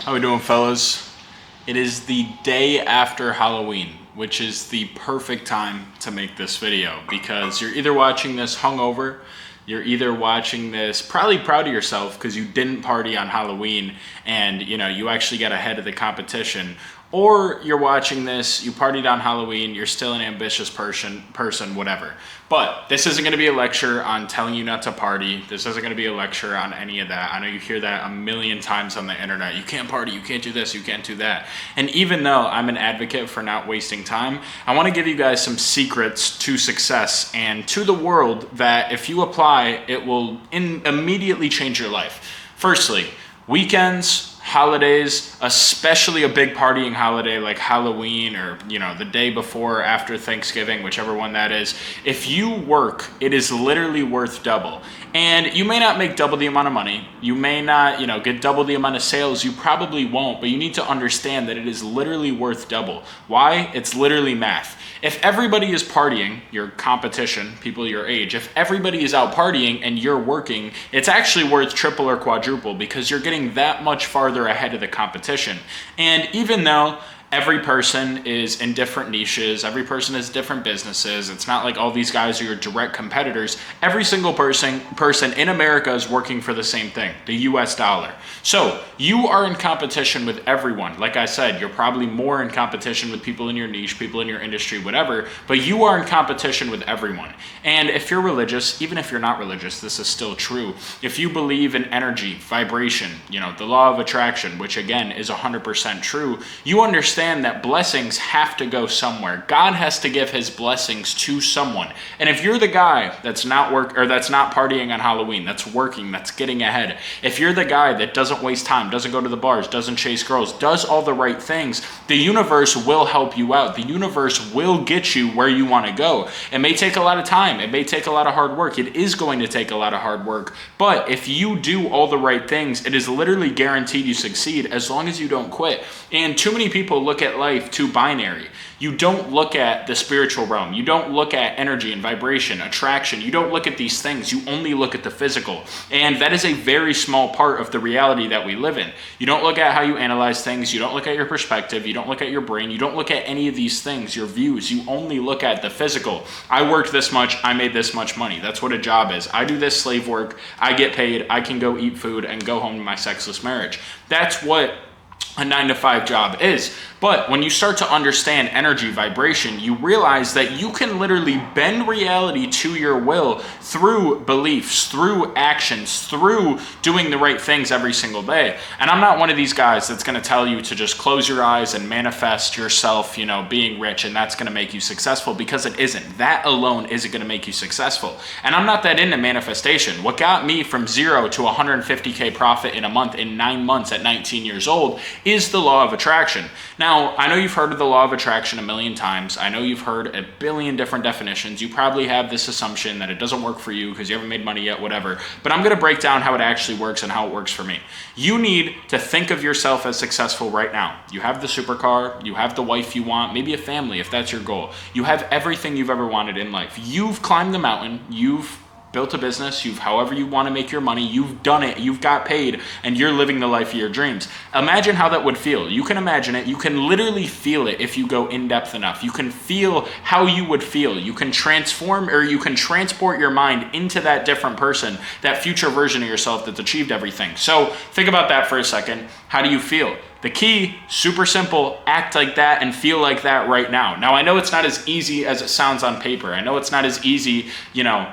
How we doing, fellas? It is the day after Halloween, which is the perfect time to make this video because you're either watching this hungover, you're either watching this probably proud of yourself because you didn't party on Halloween and you actually got ahead of the competition, or you're watching this, you partied on Halloween, you're still an ambitious person, whatever. But this isn't going to be a lecture on telling you not to party. This isn't going to be a lecture on any of that. I know you hear that a million times on the internet. You can't party, you can't do this, you can't do that. And even though I'm an advocate for not wasting time, I want to give you guys some secrets to success and to the world that if you apply, it will immediately change your life. Firstly, weekends, holidays, especially a big partying holiday like Halloween or the day before or after Thanksgiving, whichever one that is. If you work, it is literally worth double. And you may not make double the amount of money. You may not, get double the amount of sales. You probably won't, but you need to understand that it is literally worth double. Why? It's literally math. If everybody is partying, your competition, people your age, if everybody is out partying and you're working, it's actually worth triple or quadruple because you're getting that much farther ahead of the competition. And even though every person is in different niches, every person has different businesses, it's not like all these guys are your direct competitors. Every single person in America is working for the same thing, the US dollar. So you are in competition with everyone. Like I said, you're probably more in competition with people in your niche, people in your industry, whatever, but you are in competition with everyone. And if you're religious, even if you're not religious, this is still true. If you believe in energy, vibration, the law of attraction, which again is 100% true, you understand that blessings have to go somewhere. God has to give his blessings to someone. And if you're the guy that's not partying on Halloween, that's working, that's getting ahead, if you're the guy that doesn't waste time, doesn't go to the bars, doesn't chase girls, does all the right things, the universe will help you out. The universe will get you where you want to go. It may take a lot of time. It may take a lot of hard work. It is going to take a lot of hard work. But if you do all the right things, it is literally guaranteed you succeed as long as you don't quit. And too many people look at life too binary. You don't look at the spiritual realm. You don't look at energy and vibration, attraction. You don't look at these things. You only look at the physical. And that is a very small part of the reality that we live in. You don't look at how you analyze things. You don't look at your perspective. You don't look at your brain. You don't look at any of these things, your views. You only look at the physical. I worked this much. I made this much money. That's what a job is. I do this slave work. I get paid. I can go eat food and go home to my sexless marriage. That's what a 9-to-5 job is. But when you start to understand energy, vibration, you realize that you can literally bend reality to your will through beliefs, through actions, through doing the right things every single day. And I'm not one of these guys that's going to tell you to just close your eyes and manifest yourself, being rich, and that's going to make you successful, because it isn't. That alone isn't going to make you successful. And I'm not that into manifestation. What got me from 0 to 150K profit in a month in 9 months at 19 years old is the law of attraction. Now, I know you've heard of the law of attraction a million times. I know you've heard a billion different definitions. You probably have this assumption that it doesn't work for you because you haven't made money yet, whatever. But I'm going to break down how it actually works and how it works for me. You need to think of yourself as successful right now. You have the supercar, you have the wife you want, maybe a family if that's your goal. You have everything you've ever wanted in life. You've climbed the mountain, you've built a business, you've however you want to make your money, you've done it, you've got paid, and you're living the life of your dreams. Imagine how that would feel. You can imagine it. You can literally feel it if you go in depth enough. You can feel how you would feel. You can transform, or you can transport your mind into that different person, that future version of yourself that's achieved everything. So think about that for a second. How do you feel? The key, super simple, act like that and feel like that right now. Now, I know it's not as easy as it sounds on paper. I know it's not as easy,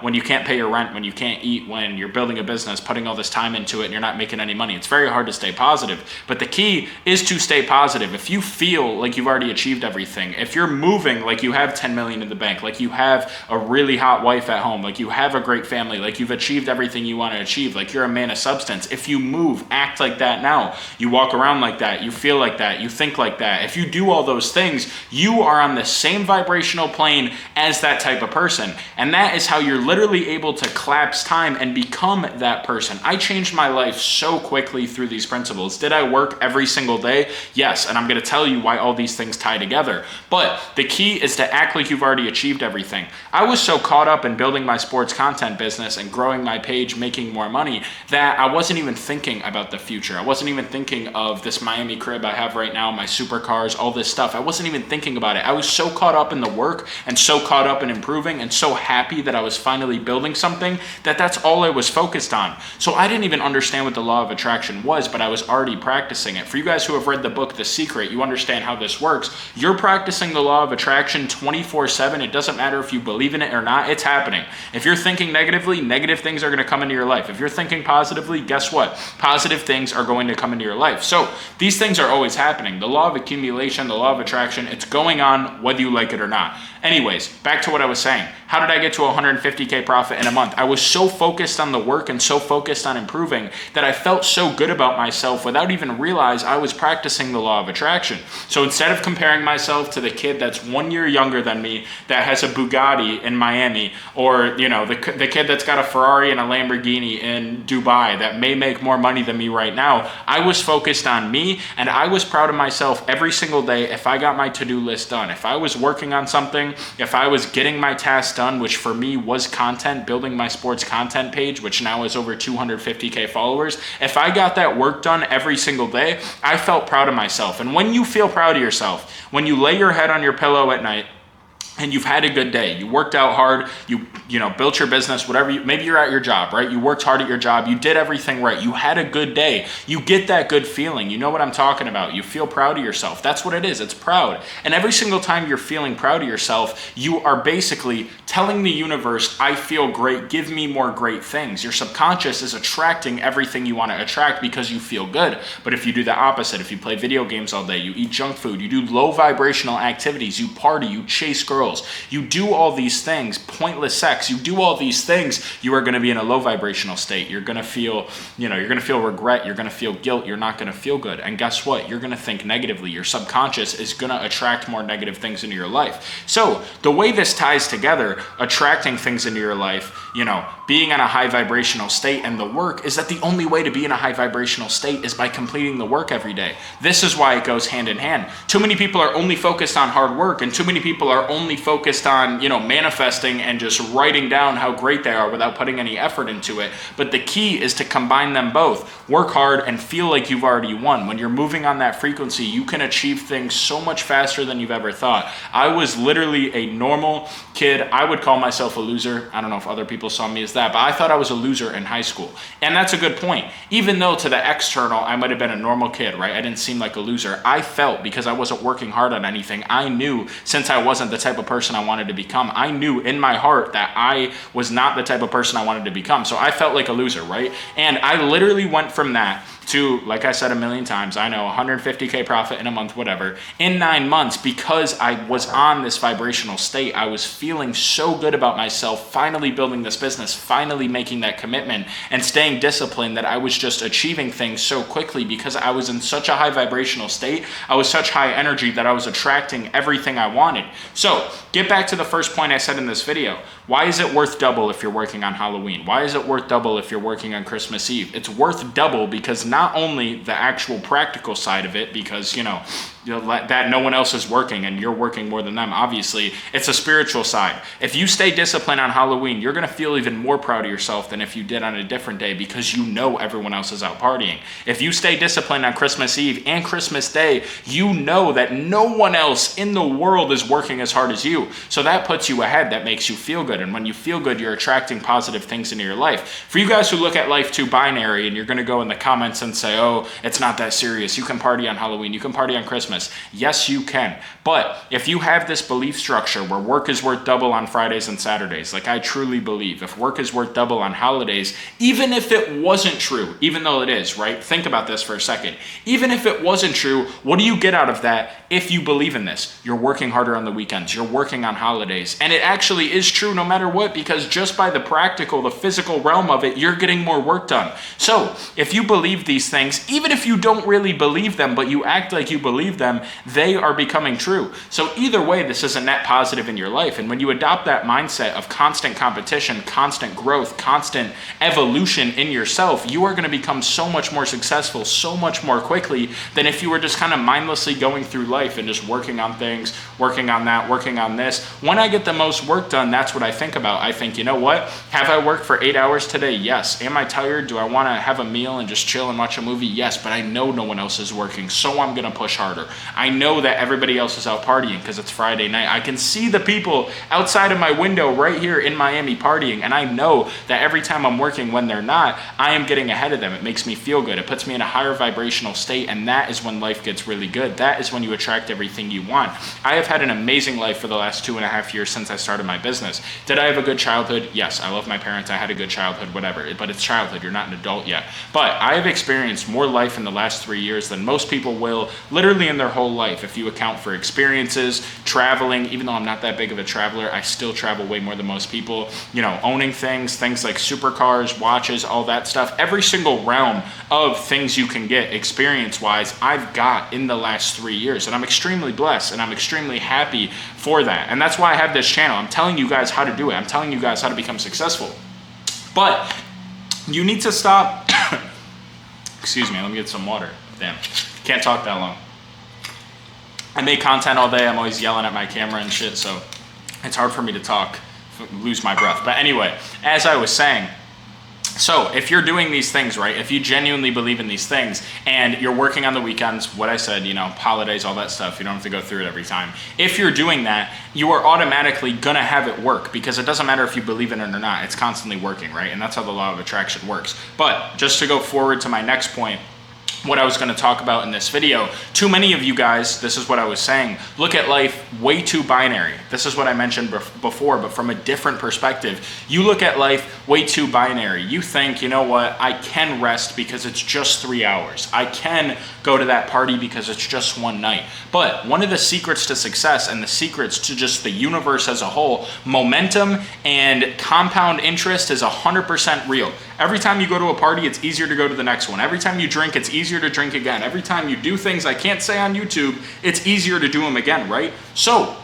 when you can't pay your rent, when you can't eat, when you're building a business, putting all this time into it and you're not making any money. It's very hard to stay positive. But the key is to stay positive. If you feel like you've already achieved everything, if you're moving like you have 10 million in the bank, like you have a really hot wife at home, like you have a great family, like you've achieved everything you want to achieve, like you're a man of substance, if you move, act like that now. You walk around like that. You feel like that, you think like that. If you do all those things, you are on the same vibrational plane as that type of person. And that is how you're literally able to collapse time and become that person. I changed my life so quickly through these principles. Did I work every single day? Yes. And I'm going to tell you why all these things tie together. But the key is to act like you've already achieved everything. I was so caught up in building my sports content business and growing my page, making more money, that I wasn't even thinking about the future. I wasn't even thinking of this Miami Miami crib I have right now, my supercars, all this stuff. I wasn't even thinking about it. I was so caught up in the work and so caught up in improving and so happy that I was finally building something that that's all I was focused on. So I didn't even understand what the law of attraction was, but I was already practicing it. For you guys who have read the book, The Secret, you understand how this works. You're practicing the law of attraction 24/7. It doesn't matter if you believe in it or not, it's happening. If you're thinking negatively, negative things are going to come into your life. If you're thinking positively, guess what? Positive things are going to come into your life. So these things are always happening. The law of accumulation, the law of attraction, it's going on whether you like it or not. Anyways, back to what I was saying. How did I get to 150K profit in a month? I was so focused on the work and so focused on improving that I felt so good about myself without even realize I was practicing the law of attraction. So instead of comparing myself to the kid that's 1 year younger than me that has a Bugatti in Miami, or the kid that's got a Ferrari and a Lamborghini in Dubai that may make more money than me right now, I was focused on me, and I was proud of myself every single day if I got my to-do list done, if I was working on something, if I was getting my tasks done, which for me was content, building my sports content page, which now has over 250K followers. If I got that work done every single day, I felt proud of myself. And when you feel proud of yourself, when you lay your head on your pillow at night and you've had a good day, you worked out hard, you built your business, whatever, maybe you're at your job, right? You worked hard at your job, you did everything right, you had a good day, you get that good feeling. You know what I'm talking about. You feel proud of yourself. That's what it is. It's proud. And every single time you're feeling proud of yourself, you are basically telling the universe, I feel great, give me more great things. Your subconscious is attracting everything you want to attract because you feel good. But if you do the opposite, if you play video games all day, you eat junk food, you do low vibrational activities, you party, you chase girls, you do all these things, pointless sex, you do all these things, you are going to be in a low vibrational state. You're going to feel, you're going to feel regret, you're going to feel guilt, you're not going to feel good. And guess what? You're going to think negatively. Your subconscious is going to attract more negative things into your life. So the way this ties together, attracting things into your life, being in a high vibrational state and the work, is that the only way to be in a high vibrational state is by completing the work every day. This is why it goes hand in hand. Too many people are only focused on hard work, and too many people are only focused on, manifesting and just writing down how great they are without putting any effort into it. But the key is to combine them both. Work hard and feel like you've already won. When you're moving on that frequency, you can achieve things so much faster than you've ever thought. I was literally a normal kid. I would call myself a loser. I don't know if other people saw me as that, but I thought I was a loser in high school. And that's a good point. Even though to the external, I might have been a normal kid, right? I didn't seem like a loser. I felt, because I wasn't working hard on anything, I knew, since I wasn't the type of person I wanted to become, I knew in my heart that I was not the type of person I wanted to become. So I felt like a loser, right? And I literally went from that to, like I said a million times, I know 150K profit in a month, whatever, in 9 months, because I was on this vibrational state. I was feeling so good about myself, finally building this business, finally making that commitment and staying disciplined, that I was just achieving things so quickly because I was in such a high vibrational state. I was such high energy that I was attracting everything I wanted. So get back to the first point I said in this video. Why is it worth double if you're working on Halloween? Why is it worth double if you're working on Christmas Eve? It's worth double because not only the actual practical side of it, because, that no one else is working and you're working more than them, obviously, it's a spiritual side. If you stay disciplined on Halloween, you're going to feel even more proud of yourself than if you did on a different day, because you know everyone else is out partying. If you stay disciplined on Christmas Eve and Christmas Day, you know that no one else in the world is working as hard as you. So that puts you ahead. That makes you feel good. And when you feel good, you're attracting positive things into your life. For you guys who look at life too binary, and you're going to go in the comments and say, oh, it's not that serious. You can party on Halloween. You can party on Christmas. Yes, you can. But if you have this belief structure where work is worth double on Fridays and Saturdays, like I truly believe, if work is worth double on holidays, even if it wasn't true, even though it is, right? Think about this for a second. Even if it wasn't true, what do you get out of that if you believe in this? You're working harder on the weekends. You're working on holidays. And it actually is true no matter what, because just by the practical, the physical realm of it, you're getting more work done. So if you believe these things, even if you don't really believe them, but you act like you believe them, them, they are becoming true. So either way, this is a net positive in your life. And when you adopt that mindset of constant competition, constant growth, constant evolution in yourself, you are going to become so much more successful, so much more quickly than if you were just kind of mindlessly going through life and just working on things, working on that, working on this. When I get the most work done, that's what I think about. I think, you know what? Have I worked for 8 hours today? Yes. Am I tired? Do I want to have a meal and just chill and watch a movie? Yes, but I know no one else is working, so I'm going to push harder. I know that everybody else is out partying because it's Friday night. I can see the people outside of my window right here in Miami partying, and I know that every time I'm working when they're not, I am getting ahead of them. It makes me feel good. It puts me in a higher vibrational state, and that is when life gets really good. That is when you attract everything you want. I have had an amazing life for the last 2.5 years since I started my business. Did I have a good childhood? Yes. I love my parents. I had a good childhood, whatever. But it's childhood. You're not an adult yet. But I have experienced more life in the last 3 years than most people will literally in their whole life. If you account for experiences, traveling, even though I'm not that big of a traveler, I still travel way more than most people. You know, owning things like supercars, watches, all that stuff. Every single realm of things you can get experience-wise, I've got in the last 3 years. And I'm extremely blessed and I'm extremely happy for that. And that's why I have this channel. I'm telling you guys how to do it. I'm telling you guys how to become successful. But you need to stop. Excuse me, let me get some water. Damn, can't talk that long. I make content all day. I'm always yelling at my camera and shit, so it's hard for me to talk, lose my breath. But anyway, as I was saying, so if you're doing these things, right, if you genuinely believe in these things and you're working on the weekends, what I said, you know, holidays, all that stuff, you don't have to go through it every time. If you're doing that, you are automatically going to have it work because it doesn't matter if you believe in it or not. It's constantly working, right? And that's how the law of attraction works. But just to go forward to my next point, what I was going to talk about in this video, too many of you guys, this is what I was saying, look at life way too binary. This is what I mentioned before, but from a different perspective. You look at life way too binary. You think, you know what, I can rest because it's just 3 hours. I can go to that party because it's just one night. But one of the secrets to success and the secrets to just the universe as a whole, momentum and compound interest is 100% real. Every time you go to a party, it's easier to go to the next one. Every time you drink, it's easier to drink again. Every time you do things I can't say on YouTube, it's easier to do them again, right? So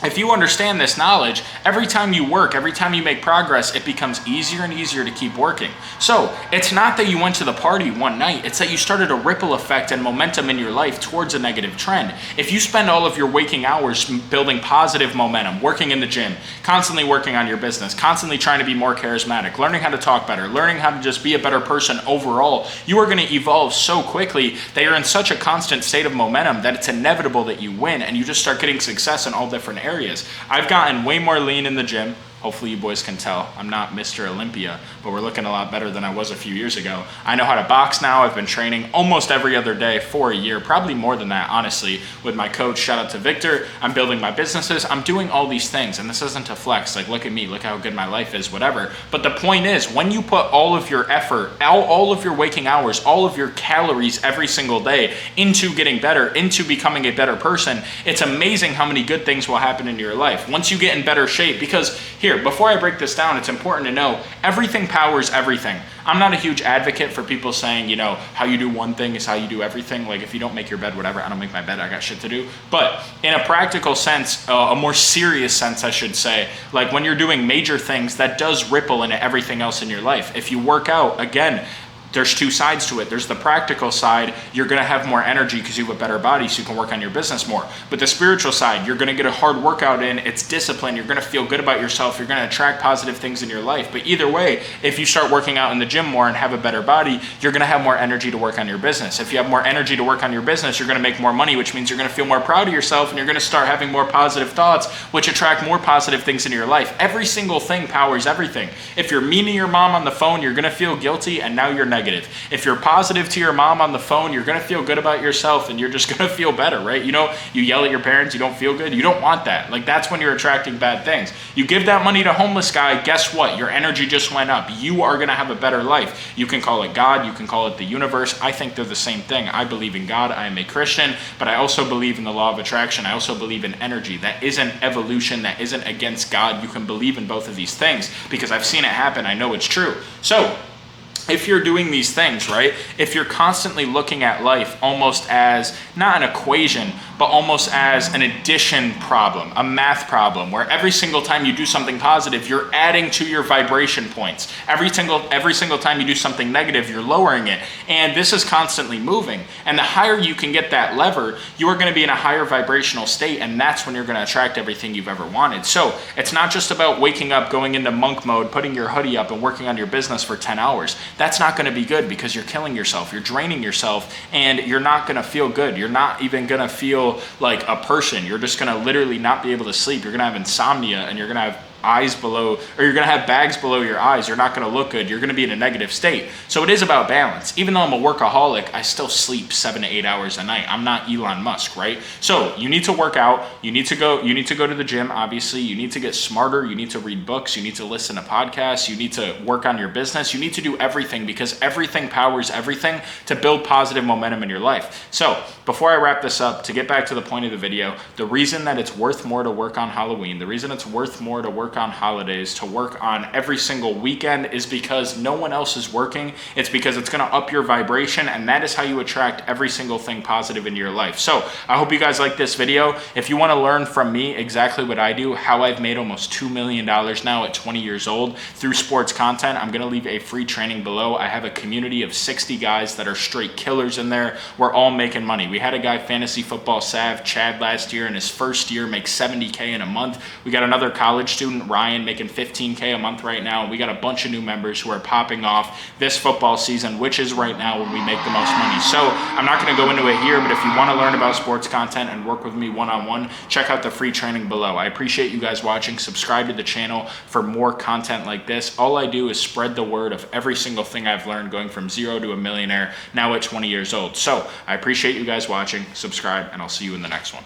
if you understand this knowledge, every time you work, every time you make progress, it becomes easier and easier to keep working. So it's not that you went to the party one night, it's that you started a ripple effect and momentum in your life towards a negative trend. If you spend all of your waking hours building positive momentum, working in the gym, constantly working on your business, constantly trying to be more charismatic, learning how to talk better, learning how to just be a better person overall, you are going to evolve so quickly that you're in such a constant state of momentum that it's inevitable that you win and you just start getting success in all different areas. I've gotten way more lean in the gym. Hopefully you boys can tell I'm not Mr. Olympia, but we're looking a lot better than I was a few years ago. I know how to box now. I've been training almost every other day for a year, probably more than that, honestly, with my coach. Shout out to Victor. I'm building my businesses. I'm doing all these things, and this isn't to flex. Like, look at me, look how good my life is, whatever. But the point is, when you put all of your effort, all of your waking hours, all of your calories every single day into getting better, into becoming a better person, it's amazing how many good things will happen in your life. Once you get in better shape, because here, before I break this down, it's important to know everything powers everything. I'm not a huge advocate for people saying, you know, how you do one thing is how you do everything. Like if you don't make your bed, whatever, I don't make my bed, I got shit to do. But in a practical sense, a more serious sense, I should say, like when you're doing major things, that does ripple into everything else in your life. If you work out, again, there's two sides to it. There's the practical side. You're going to have more energy because you have a better body so you can work on your business more. But the spiritual side, you're going to get a hard workout in. It's discipline. You're going to feel good about yourself. You're going to attract positive things in your life. But either way, if you start working out in the gym more and have a better body, you're going to have more energy to work on your business. If you have more energy to work on your business, you're going to make more money, which means you're going to feel more proud of yourself and you're going to start having more positive thoughts, which attract more positive things in your life. Every single thing powers everything. If you're mean to your mom on the phone, you're going to feel guilty and now you're negative. If you're positive to your mom on the phone, you're going to feel good about yourself and you're just going to feel better, right? You know, you yell at your parents, you don't feel good. You don't want that. Like that's when you're attracting bad things. You give that money to homeless guy, guess what? Your energy just went up. You are going to have a better life. You can call it God. You can call it the universe. I think they're the same thing. I believe in God. I am a Christian, but I also believe in the law of attraction. I also believe in energy. That isn't evolution. That isn't against God. You can believe in both of these things because I've seen it happen. I know it's true. So if you're doing these things, right? If you're constantly looking at life almost as not an equation, but almost as an addition problem, a math problem, where every single time you do something positive, you're adding to your vibration points. Every single time you do something negative, you're lowering it. And this is constantly moving. And the higher you can get that lever, you are going to be in a higher vibrational state, and that's when you're going to attract everything you've ever wanted. So it's not just about waking up, going into monk mode, putting your hoodie up and working on your business for 10 hours. That's not going to be good, because you're killing yourself, you're draining yourself, and you're not going to feel good. You're not even going to feel like a person. You're just going to literally not be able to sleep. You're going to have insomnia, and you're going to have eyes below, or you're going to have bags below your eyes. You're not going to look good. You're going to be in a negative state. So it is about balance. Even though I'm a workaholic, I still sleep 7 to 8 hours a night. I'm not Elon Musk, right? So you need to work out. You need to go to the gym. Obviously, you need to get smarter. You need to read books. You need to listen to podcasts. You need to work on your business. You need to do everything, because everything powers everything to build positive momentum in your life. So before I wrap this up, to get back to the point of the video, the reason that it's worth more to work on Halloween, the reason it's worth more to work on holidays, to work on every single weekend, is because no one else is working. It's because it's going to up your vibration, and that is how you attract every single thing positive into your life. So I hope you guys like this video. If you want to learn from me exactly what I do, how I've made almost $2 million now at 20 years old through sports content, I'm going to leave a free training below. I have a community of 60 guys that are straight killers in there. We're all making money. We had a guy, fantasy football Sav, Chad, last year in his first year make $70K in a month. We got another college student, Ryan, making $15K a month right now. And we got a bunch of new members who are popping off this football season, which is right now when we make the most money. So I'm not going to go into it here, but if you want to learn about sports content and work with me one-on-one, check out the free training below. I appreciate you guys watching. Subscribe to the channel for more content like this. All I do is spread the word of every single thing I've learned, going from zero to a millionaire now at 20 years old. So I appreciate you guys watching. Subscribe, and I'll see you in the next one.